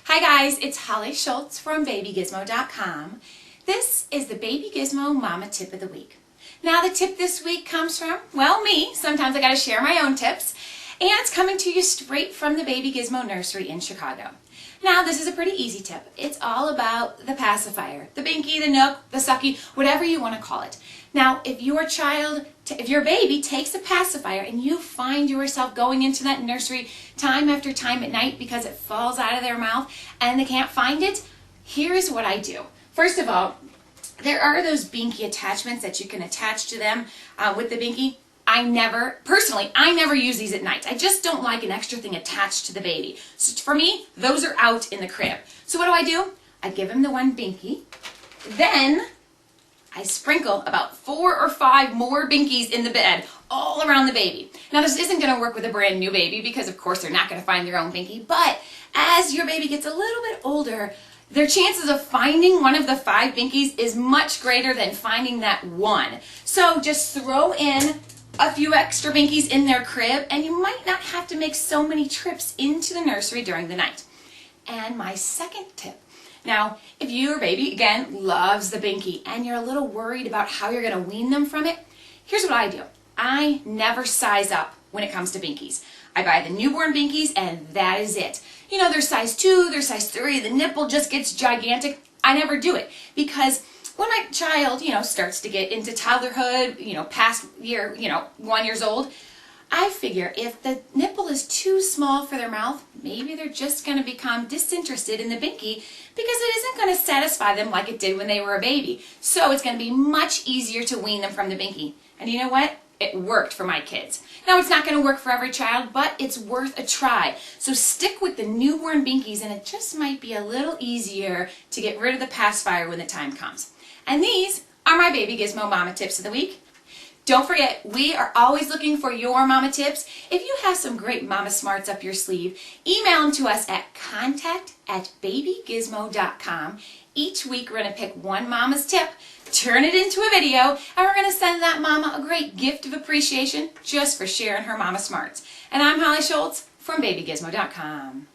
Hi guys, it's Holly Schultz from babygizmo.com. This is the Baby Gizmo Mama Tip of the Week. Now the tip this week comes from, well, me. Sometimes I gotta share my own tips. And it's coming to you straight from the Baby Gizmo Nursery in Chicago. Now this is a pretty easy tip. It's all about the pacifier, the binky, the nook, the sucky, whatever you want to call it. Now if your baby takes a pacifier and you find yourself going into that nursery time after time at night because it falls out of their mouth and they can't find it, here's what I do. First of all, there are those binky attachments that you can attach to them with the binky. I never use these at night. I just don't like an extra thing attached to the baby. So for me, those are out in the crib. So what do? I give him the one binky. Then I sprinkle about 4 or 5 more binkies in the bed all around the baby. Now this isn't going to work with a brand new baby because of course they're not going to find their own binky. But as your baby gets a little bit older, their chances of finding one of the 5 binkies is much greater than finding that one. So just throw in a few extra binkies in their crib and you might not have to make so many trips into the nursery during the night. And my second tip. Now, if your baby, again, loves the binky and you're a little worried about how you're going to wean them from it, here's what I do. I never size up when it comes to binkies. I buy the newborn binkies and that is it. You know, they're size 2, they're size 3, the nipple just gets gigantic. I never do it because when my child, starts to get into toddlerhood, past 1 years old, I figure if the nipple is too small for their mouth, maybe they're just going to become disinterested in the binky because it isn't going to satisfy them like it did when they were a baby. So it's going to be much easier to wean them from the binky. And you know what? It worked for my kids. Now it's not going to work for every child, but it's worth a try. So stick with the newborn binkies and it just might be a little easier to get rid of the pacifier when the time comes. And these are my Baby Gizmo Mama Tips of the Week. Don't forget, we are always looking for your mama tips. If you have some great mama smarts up your sleeve, email them to us at contact@babygizmo.com. Each week we're going to pick one mama's tip, turn it into a video, and we're going to send that mama a great gift of appreciation just for sharing her mama smarts. And I'm Holly Schultz from babygizmo.com.